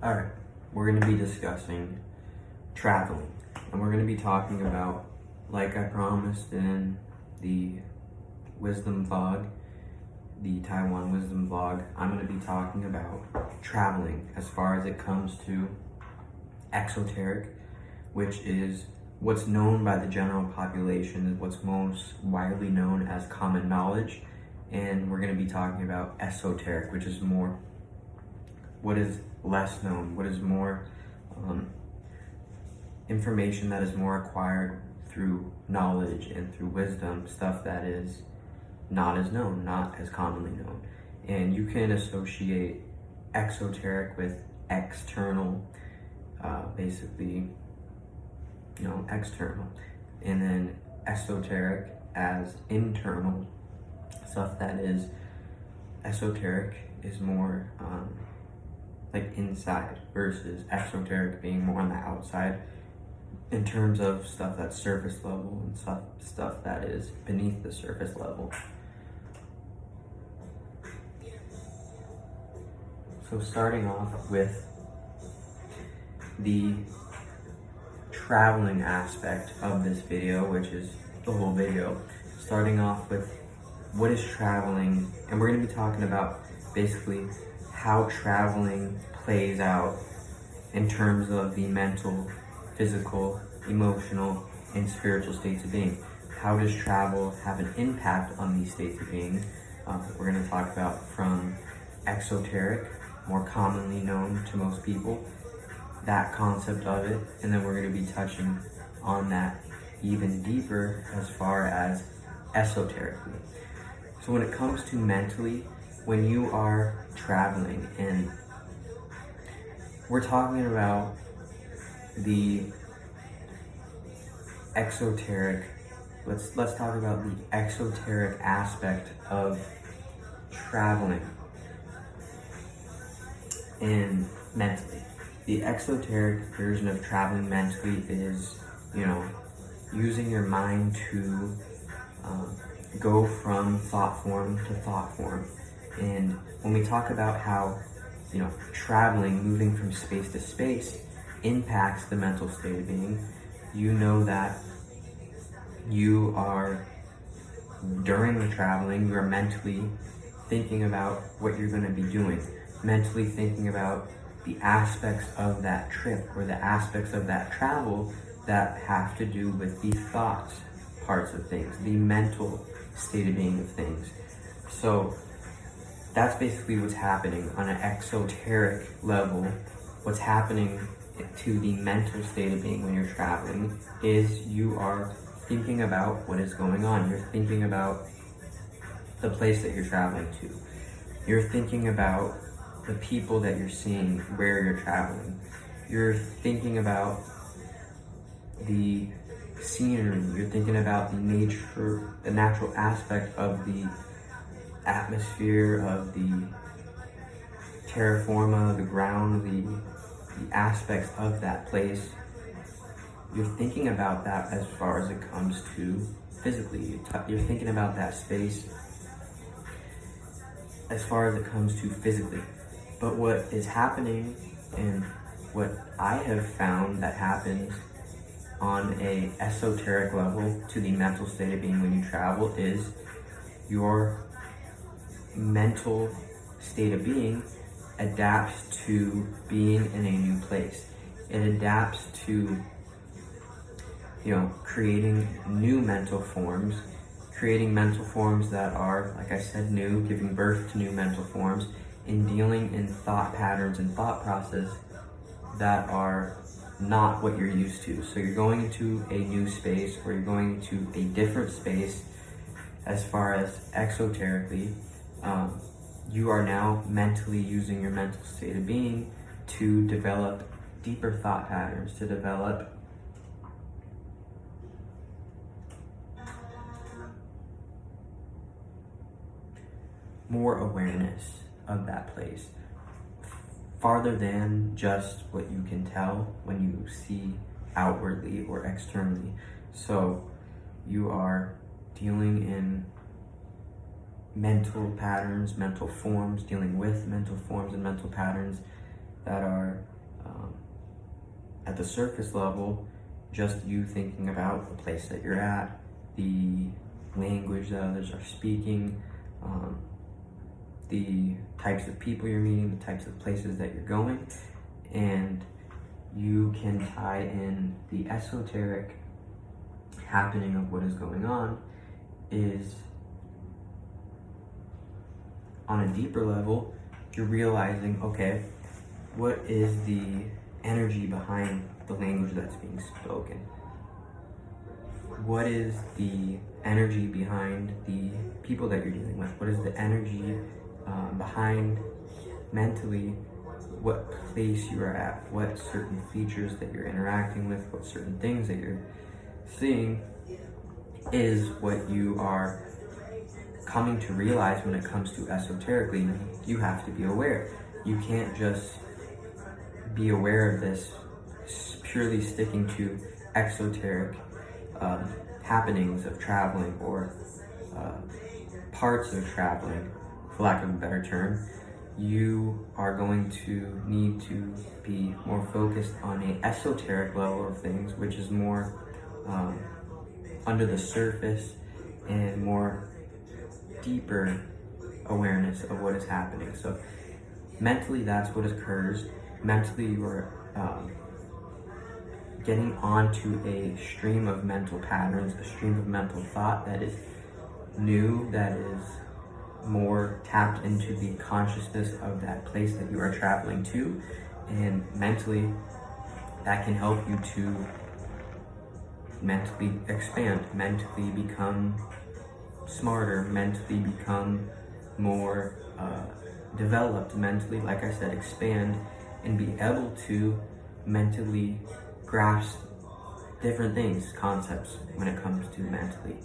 Alright, we're going to be discussing traveling, and we're going to be talking about, like I promised in the wisdom vlog, the Taiwan wisdom vlog, I'm going to be talking about traveling as far as it comes to exoteric, which is what's known by the general population, what's most widely known as common knowledge, and we're going to be talking about esoteric, which is more what is less known, what is more information that is more acquired through knowledge and through wisdom, stuff that is not as known, not as commonly known. And you can associate exoteric with external, basically, external, and then esoteric as internal, stuff that is esoteric is more like inside, versus exoteric being more on the outside in terms of stuff that's surface level and stuff that is beneath the surface level. So starting off with the traveling aspect of this video, which is the whole video, starting off with what is traveling, and we're going to be talking about basically how traveling plays out in terms of the mental, physical, emotional, and spiritual states of being. How does travel have an impact on these states of being? We're going to talk about from exoteric, more commonly known to most people, that concept of it, and then we're going to be touching on that even deeper as far as esoterically. So when it comes to mentally, when you are traveling, and we're talking about the exoteric, let's talk about the exoteric aspect of traveling and mentally. The exoteric version of traveling mentally is, using your mind to go from thought form to thought form. And when we talk about how, traveling, moving from space to space impacts the mental state of being, you know that you are, during the traveling, you are mentally thinking about what you're going to be doing, mentally thinking about the aspects of that trip or the aspects of that travel that have to do with the thoughts parts of things, the mental state of being of things. So that's basically what's happening on an exoteric level. What's happening to the mental state of being when you're traveling is you are thinking about what is going on. You're thinking about the place that you're traveling to. You're thinking about the people that you're seeing where you're traveling. You're thinking about the scenery. You're thinking about the nature, the natural aspect of the atmosphere, of the terra forma, the ground, the aspects of that place. You're thinking about that as far as it comes to physically. You're thinking about that space as far as it comes to physically. But what is happening, and what I have found that happens on a esoteric level to the mental state of being when you travel, is your mental state of being adapts to being in a new place. It adapts to, creating new mental forms, creating mental forms that are, like I said, new, giving birth to new mental forms, and dealing in thought patterns and thought process that are not what you're used to. So you're going into a new space, or you're going into a different space as far as exoterically. You are now mentally using your mental state of being to develop deeper thought patterns, to develop more awareness of that place, farther than just what you can tell when you see outwardly or externally. So you are dealing in mental patterns, mental forms, dealing with mental forms and mental patterns that are At the surface level, just you thinking about the place that you're at, the language that others are speaking, the types of people you're meeting, the types of places that you're going, and you can tie in the esoteric happening of what is going on is on a deeper level. You're realizing, okay, what is the energy behind the language that's being spoken? What is the energy behind the people that you're dealing with? What is the energy behind mentally what place you are at, what certain features that you're interacting with, what certain things that you're seeing is what you are coming to realize when it comes to esoterically. You have to be aware. You can't just be aware of this purely sticking to exoteric happenings of traveling or parts of traveling, for lack of a better term. You are going to need to be more focused on an esoteric level of things, which is more under the surface and more deeper awareness of what is happening. So mentally, that's what occurs. Mentally, you are getting onto a stream of mental patterns, a stream of mental thought that is new, that is more tapped into the consciousness of that place that you are traveling to. And mentally, that can help you to mentally expand, mentally become smarter, mentally become more developed, mentally, like I said, expand and be able to mentally grasp different things, concepts when it comes to mentally.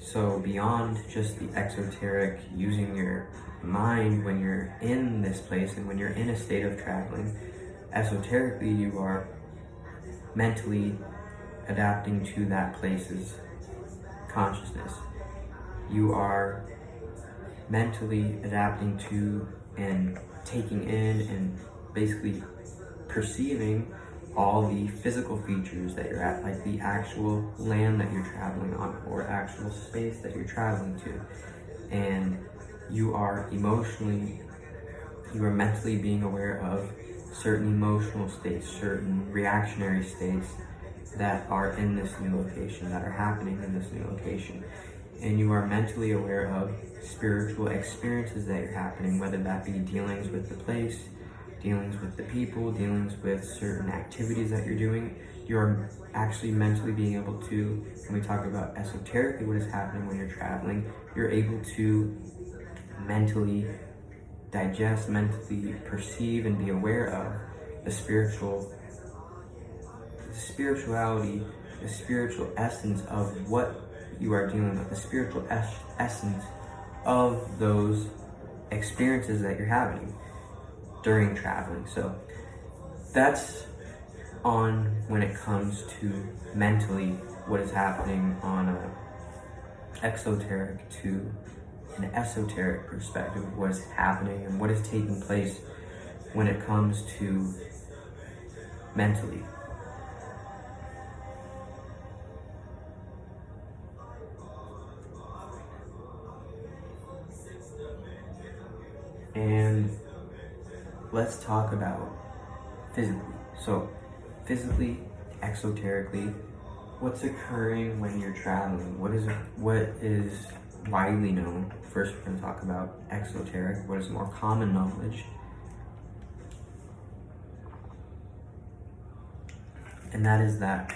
So beyond just the exoteric, using your mind when you're in this place and when you're in a state of traveling, esoterically you are mentally adapting to that place's consciousness. You are mentally adapting to and taking in and basically perceiving all the physical features that you're at, like the actual land that you're traveling on or actual space that you're traveling to. And you are mentally being aware of certain emotional states, certain reactionary states that are in this new location, that are happening in this new location. And you are mentally aware of spiritual experiences that are happening, whether that be dealings with the place, dealings with the people, dealings with certain activities that you're doing. You're actually mentally being able to, when we talk about esoterically what is happening when you're traveling, you're able to mentally digest, mentally perceive and be aware of the spirituality, the spiritual essence of what you are dealing with, the spiritual essence of those experiences that you're having during traveling. So that's on when it comes to mentally what is happening on a exoteric to an esoteric perspective, what is happening and what is taking place when it comes to mentally. And let's talk about physically. So physically, exoterically, what's occurring when you're traveling? What is widely known? First, we're going to talk about exoteric, what is more common knowledge. And that is that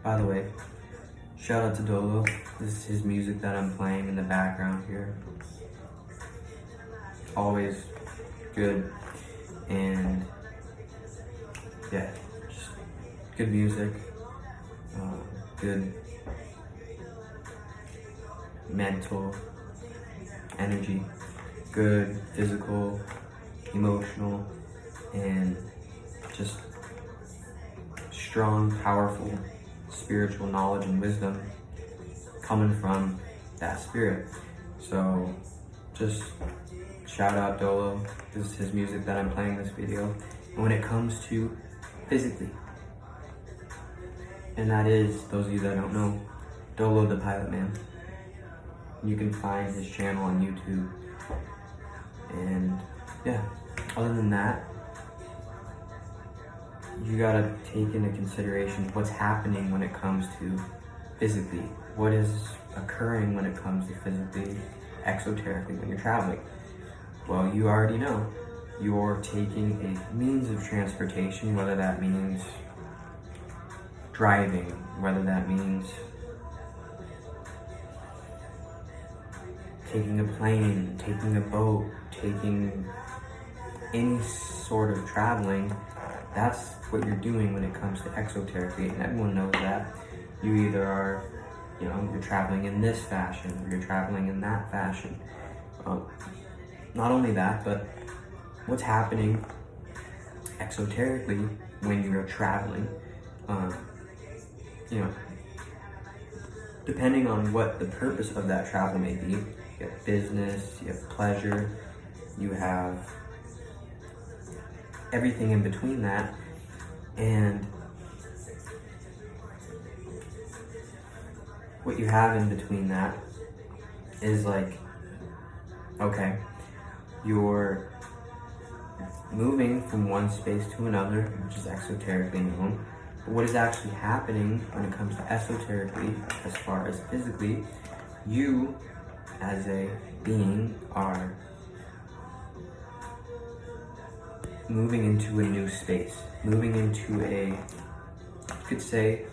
by the way, shout out to Doelow. This is his music that I'm playing in the background here. Always good, and yeah, just good music, good mental energy, good physical, emotional, and just strong, powerful spiritual knowledge and wisdom coming from that spirit. So just shout out Doelow. This is his music that I'm playing this video. And when it comes to physically, and that is, those of you that don't know, Doelow the Pilot Man. You can find his channel on YouTube. And yeah, other than that, you gotta take into consideration what's happening when it comes to physically. What is occurring when it comes to physically, exoterically, when you're traveling? Well, you already know. You're taking a means of transportation, whether that means driving, whether that means taking a plane, taking a boat, taking any sort of traveling. That's what you're doing when it comes to exoterically, and everyone knows that. You either are, you're traveling in this fashion, or you're traveling in that fashion. Not only that, but what's happening exoterically when you're traveling, depending on what the purpose of that travel may be. You have business, you have pleasure, you have everything in between that. And what you have in between that is like, okay, you're moving from one space to another, which is exoterically known. But what is actually happening when it comes to esoterically, as far as physically, you as a being are moving into a new space, moving into a, you could say,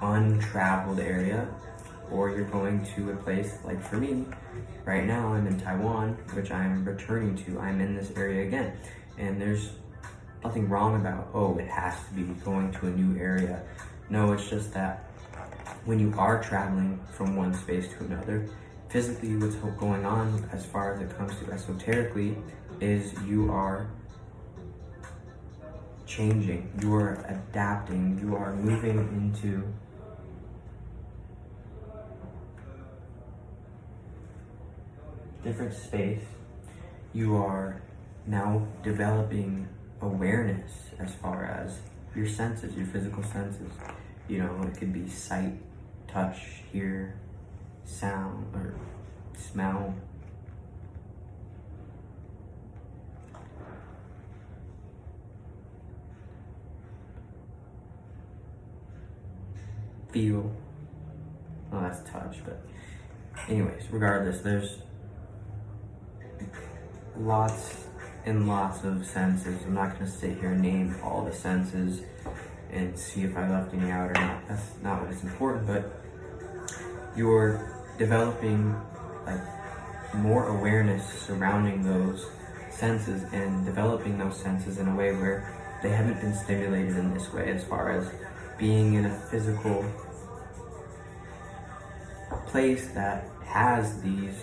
untraveled area, or you're going to a place, like for me, right now I'm in Taiwan, which I'm returning to. I'm in this area again, and there's nothing wrong about, oh, it has to be going to a new area. No, it's just that when you are traveling from one space to another, physically what's going on as far as it comes to esoterically is you are changing, you are adapting, you are moving into different space. You are now developing awareness as far as your senses, your physical senses. It could be sight, touch, hear, sound, or smell. Feel. Oh, that's touch, but anyways, regardless, there's lots and lots of senses. I'm not going to sit here and name all the senses and see if I left any out or not. That's not what is important, but you're developing like more awareness surrounding those senses and developing those senses in a way where they haven't been stimulated in this way, as far as being in a physical place that has these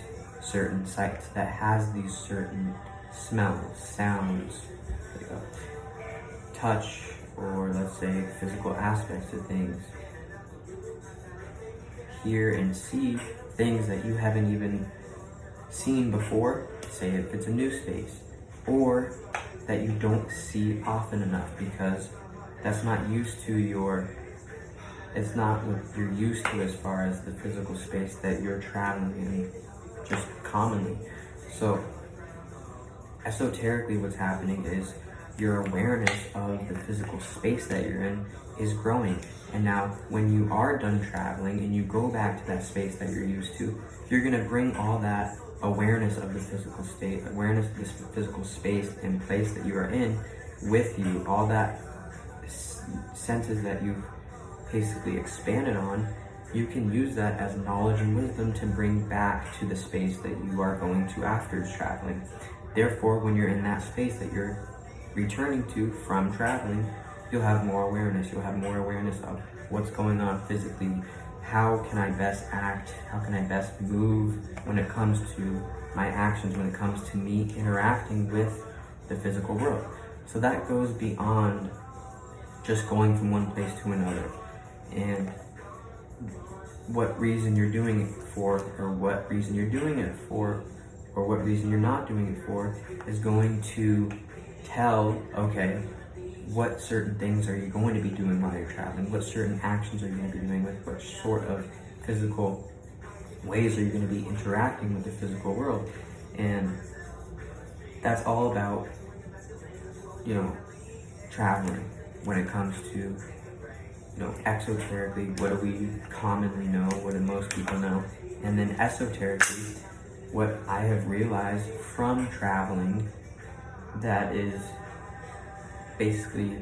certain sights, that has these certain smells, sounds, like touch, or let's say physical aspects of things. Hear and see things that you haven't even seen before, say if it's a new space, or that you don't see often enough because that's not used to it's not what you're used to as far as the physical space that you're traveling in just commonly. So esoterically what's happening is your awareness of the physical space that you're in is growing. And now when you are done traveling and you go back to that space that you're used to, you're going to bring all that awareness of the physical state, awareness of this physical space and place that you are in with you, all that senses that you've basically expanded on. You can use that as knowledge and wisdom to bring back to the space that you are going to after traveling. Therefore, when you're in that space that you're returning to from traveling, you'll have more awareness. You'll have more awareness of what's going on physically. How can I best act? How can I best move when it comes to my actions, when it comes to me interacting with the physical world? So that goes beyond just going from one place to another. And what reason you're doing it for, or what reason you're doing it for, or what reason you're not doing it for, is going to tell, okay, what certain things are you going to be doing while you're traveling? What certain actions are you going to be doing? With what sort of physical ways are you going to be interacting with the physical world? And that's all about, traveling when it comes to, exoterically, what do we commonly know? What do most people know? And then esoterically, what I have realized from traveling that is basically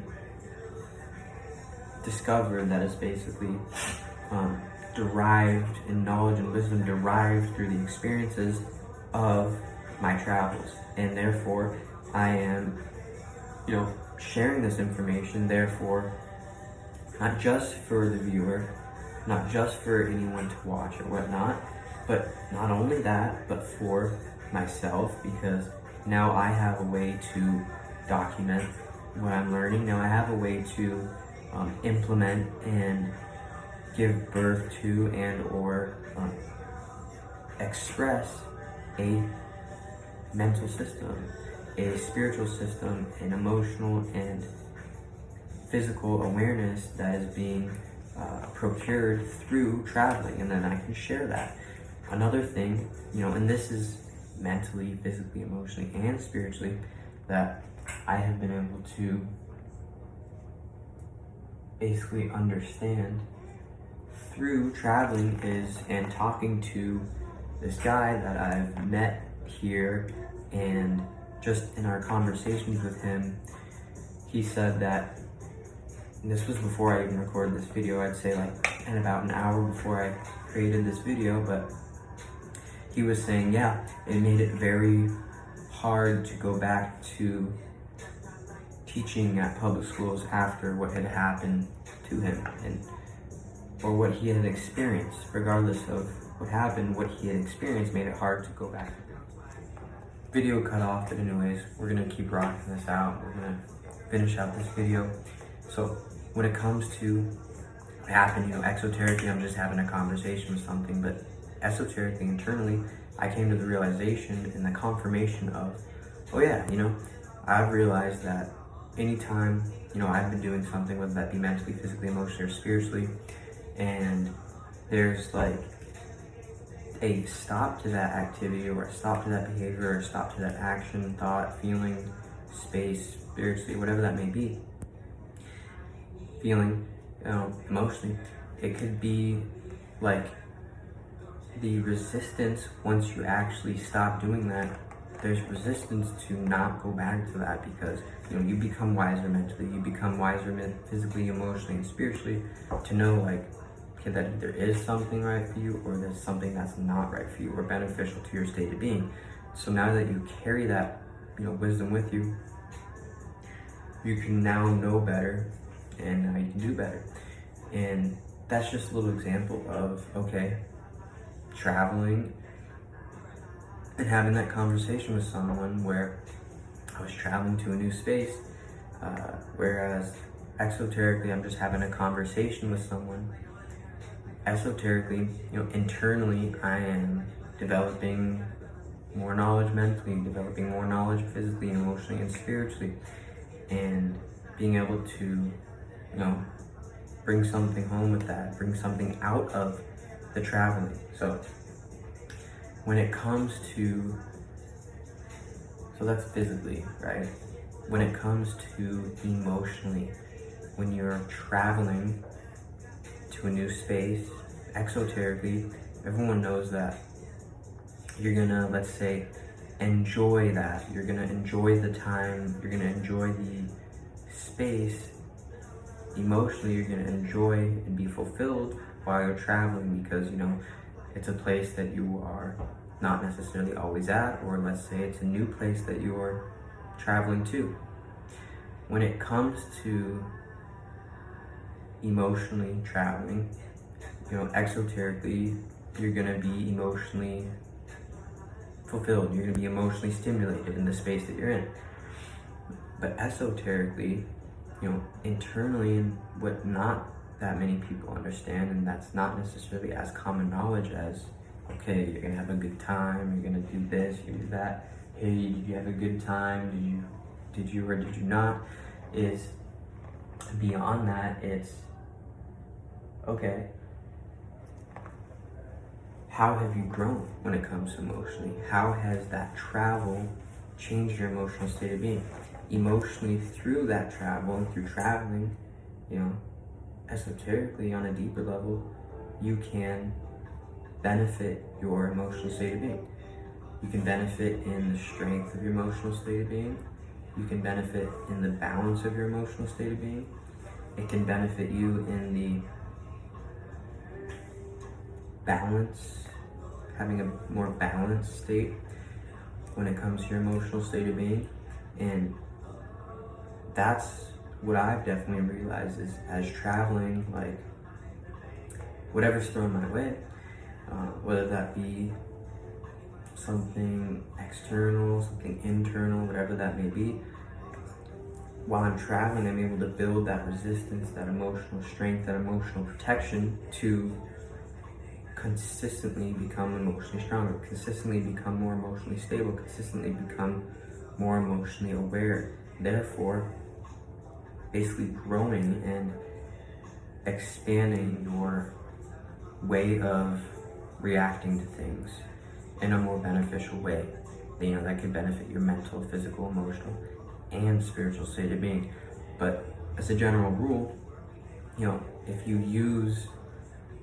discovered, that is basically derived in knowledge and wisdom, derived through the experiences of my travels. And therefore, I am, sharing this information, therefore, not just for the viewer, not just for anyone to watch or whatnot, but not only that, but for myself, because now I have a way to document what I'm learning. Now I have a way to implement and give birth to and or express a mental system, a spiritual system, an emotional and physical awareness that is being procured through traveling, and then I can share that. Another thing, and this is mentally, physically, emotionally, and spiritually, that I have been able to basically understand through traveling is, and talking to this guy that I've met here, and just in our conversations with him, he said that, and this was before I even recorded this video, I'd say like in about an hour before I created this video, but he was saying, yeah, it made it very hard to go back to teaching at public schools after what had happened to him, and or what he had experienced. Regardless of what happened, what he had experienced made it hard to go back. Video cut off, but anyways, we're gonna keep rocking this out. We're gonna finish out this video. So when it comes to what happened, exoterically, I'm just having a conversation with something, but esoterically, internally, I came to the realization and the confirmation of, oh yeah, I've realized that anytime, I've been doing something, whether that be mentally, physically, emotionally, or spiritually, and there's like a stop to that activity, or a stop to that behavior, or a stop to that action, thought, feeling, space, spiritually, whatever that may be, feeling, emotionally, it could be like the resistance. Once you actually stop doing that, there's resistance to not go back to that, because you become wiser mentally, you become wiser physically, emotionally, and spiritually, to know like, okay, that there is something right for you, or there's something that's not right for you, or beneficial to your state of being. So now that you carry that wisdom with you, you can now know better, and now you can do better. And that's just a little example of, okay, traveling and having that conversation with someone where I was traveling to a new space, whereas exoterically, I'm just having a conversation with someone. Esoterically, internally, I am developing more knowledge mentally, developing more knowledge physically, emotionally, and spiritually, and being able to, bring something home with that, bring something out of the traveling. So when it comes to, so that's physically, right? When it comes to emotionally, when you're traveling to a new space, exoterically, everyone knows that you're gonna, let's say, enjoy that. You're gonna enjoy the time, you're gonna enjoy the space. Emotionally, you're gonna enjoy and be fulfilled while you're traveling, because it's a place that you are not necessarily always at, or let's say it's a new place that you're traveling to. When it comes to emotionally traveling, exoterically, you're gonna be emotionally fulfilled, you're gonna be emotionally stimulated in the space that you're in. But esoterically, internally, and what not that many people understand, and that's not necessarily as common knowledge as, okay, you're gonna have a good time, you're gonna do this, you do that. Hey, did you have a good time? Did you or did you not? Is beyond that, it's okay. How have you grown when it comes to emotionally? How has that travel changed your emotional state of being? Emotionally, through that travel and through traveling, esoterically on a deeper level, you can benefit your emotional state of being. You can benefit in the strength of your emotional state of being. You can benefit in the balance of your emotional state of being. It can benefit you in the balance, having a more balanced state when it comes to your emotional state of being. And that's what I've definitely realized is, as traveling, like whatever's thrown my way, whether that be something external, something internal, whatever that may be, while I'm traveling, I'm able to build that resistance, that emotional strength, that emotional protection to consistently become emotionally stronger, consistently become more emotionally stable, consistently become more emotionally aware. Therefore, basically growing and expanding your way of reacting to things in a more beneficial way. That could benefit your mental, physical, emotional, and spiritual state of being. But as a general rule, if you use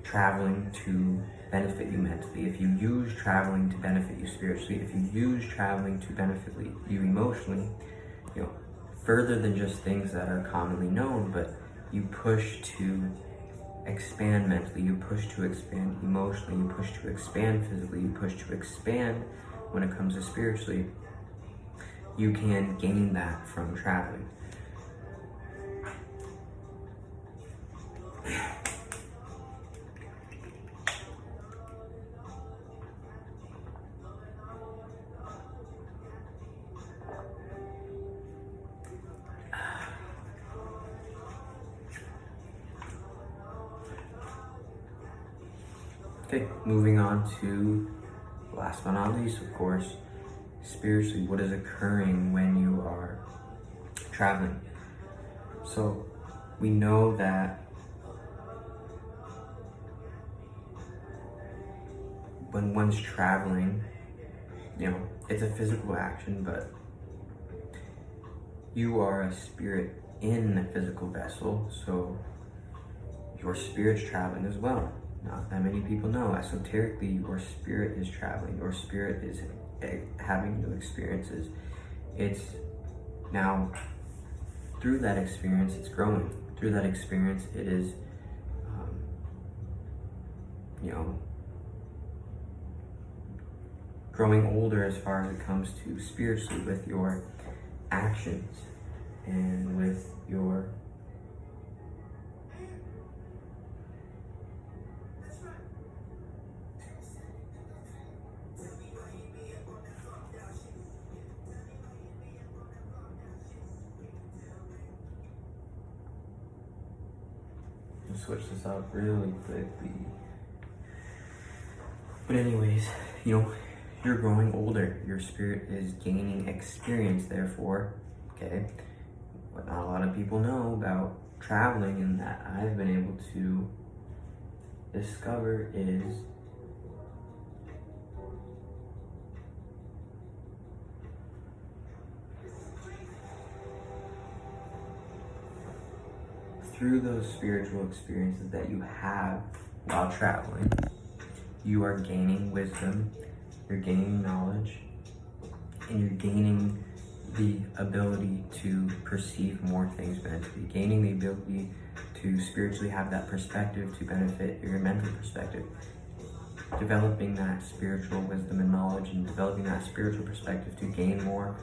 traveling to benefit you mentally, if you use traveling to benefit you spiritually, if you use traveling to benefit you emotionally, further than just things that are commonly known, but you push to expand mentally, you push to expand emotionally, you push to expand physically, you push to expand when it comes to spiritually, you can gain that from traveling. Okay, moving on to last but not least, of course, spiritually, what is occurring when you are traveling. So we know that when one's traveling, it's a physical action, but you are a spirit in a physical vessel, so your spirit's traveling as well. Not that many people know. Esoterically, your spirit is traveling. Your spirit is having new experiences. It's now, through that experience, it's growing. Through that experience, it is, growing older as far as it comes to spiritually, with your actions and with your switch this up really quickly. But anyways, you're growing older. Your spirit is gaining experience, therefore, okay? What not a lot of people know about traveling and that I've been able to discover is through those spiritual experiences that you have while traveling, you are gaining wisdom, you're gaining knowledge, and you're gaining the ability to perceive more things mentally, gaining the ability to spiritually have that perspective to benefit your mental perspective, developing that spiritual wisdom and knowledge, and developing that spiritual perspective to gain more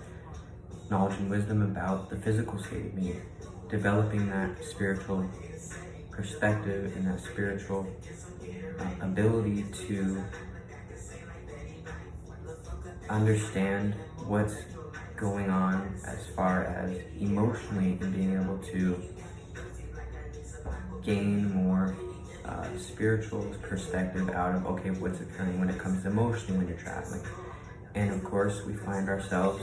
knowledge and wisdom about the physical state of being, developing that spiritual perspective and that spiritual ability to understand what's going on as far as emotionally, and being able to gain more spiritual perspective out of, okay, what's occurring when it comes to emotionally when you're traveling. And of course, we find ourselves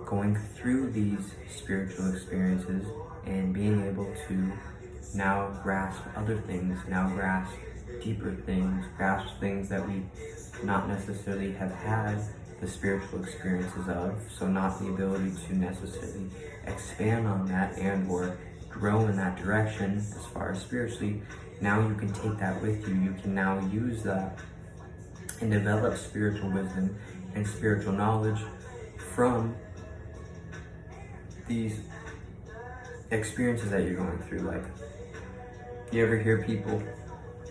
going through these spiritual experiences and being able to now grasp other things, now grasp deeper things, grasp things that we not necessarily have had the spiritual experiences of, so not the ability to necessarily expand on that and or grow in that direction as far as spiritually. Now you can take that with you. You can now use that and develop spiritual wisdom and spiritual knowledge from these experiences that you're going through. Like, you ever hear people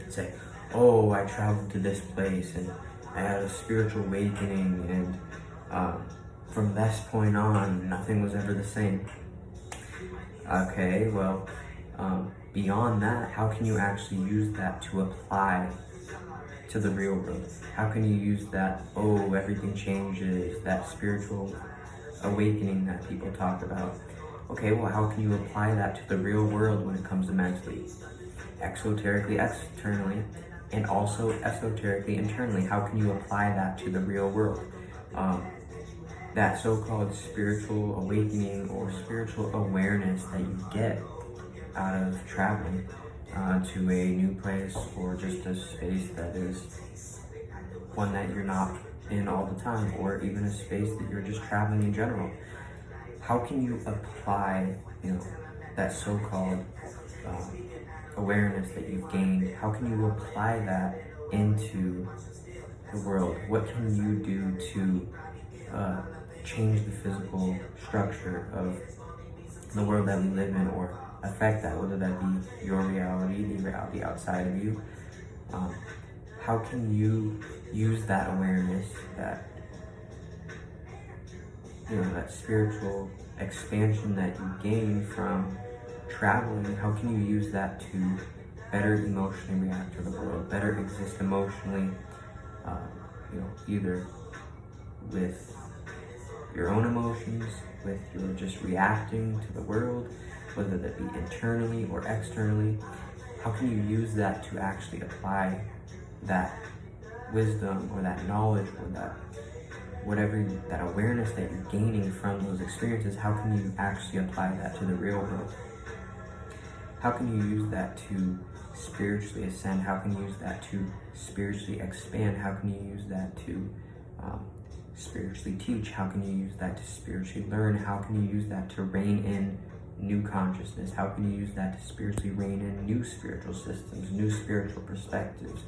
say, oh, I traveled to this place and I had a spiritual awakening, and from this point on, nothing was ever the same. Okay, well, beyond that, how can you actually use that to apply to the real world? How can you use that, oh, everything changes, that spiritual awakening that people talk about? Okay, well, how can you apply that to the real world when it comes to mentally? Exoterically, externally, and also esoterically, internally. How can you apply that to the real world? That so-called spiritual awakening or spiritual awareness that you get out of traveling to a new place, or just a space that is one that you're not in all the time, or even a space that you're just traveling in general. How can you apply, that so-called awareness that you've gained? How can you apply that into the world? What can you do to change the physical structure of the world that we live in, or affect that, whether that be your reality, the reality outside of you? How can you use that awareness, that that spiritual expansion that you gain from traveling? How can you use that to better emotionally react to the world, better exist emotionally, either with your own emotions, with your just reacting to the world, whether that be internally or externally? How can you use that to actually apply that wisdom or that knowledge or that that awareness that you're gaining from those experiences? How can you actually apply that to the real world? How can you use that to spiritually ascend? How can you use that to spiritually expand? How can you use that to spiritually teach? How can you use that to spiritually learn? How can you use that to rein in new consciousness? How can you use that to spiritually rein in new spiritual systems, new spiritual perspectives,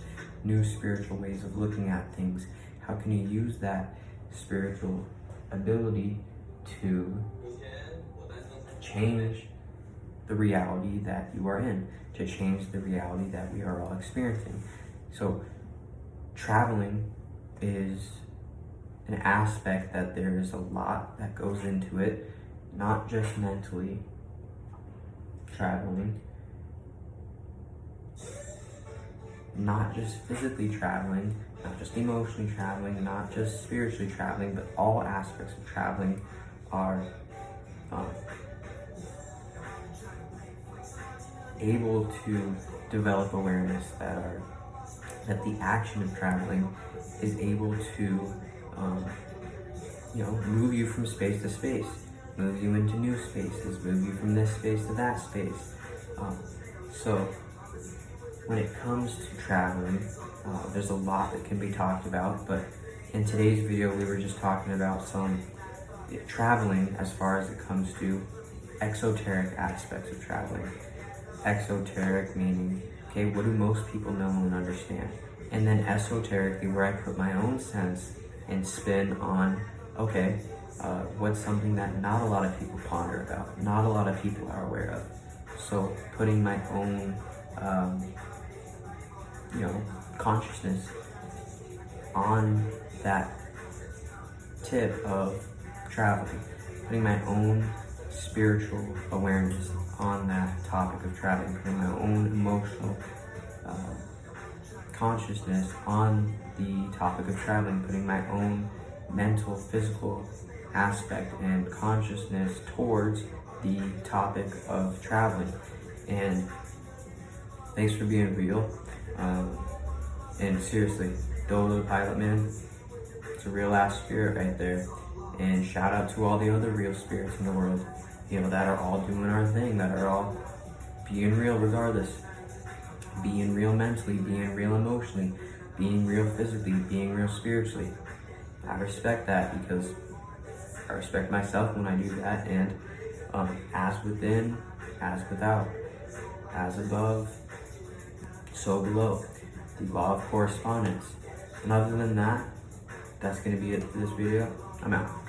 new spiritual ways of looking at things? How can you use that spiritual ability to change the reality that you are in, to change the reality that we are all experiencing? So traveling is an aspect that there is a lot that goes into it, not just mentally traveling, not just physically traveling, not just emotionally traveling, not just spiritually traveling, but all aspects of traveling are able to develop awareness, that the action of traveling is able to move you from space to space, move you into new spaces, move you from this space to that space. So when it comes to traveling, there's a lot that can be talked about, but in today's video we were just talking about some traveling as far as it comes to exoteric aspects of traveling. Exoteric meaning, okay, what do most people know and understand? And then esoterically, where I put my own sense and spin on, okay, what's something that not a lot of people ponder about, not a lot of people are aware of. So putting my own, consciousness on that tip of traveling, putting my own spiritual awareness on that topic of traveling, putting my own emotional consciousness on the topic of traveling, putting my own mental, physical aspect and consciousness towards the topic of traveling. And thanks for being real. And seriously, Doelow pilot, man, it's a real ass spirit right there. And shout out to all the other real spirits in the world, you know, that are all doing our thing, that are all being real regardless. Being real mentally, being real emotionally, being real physically, being real spiritually. I respect that because I respect myself when I do that. And as within, as without, as above, so below. The law of correspondence. And other than that, that's going to be it for this video. I'm out.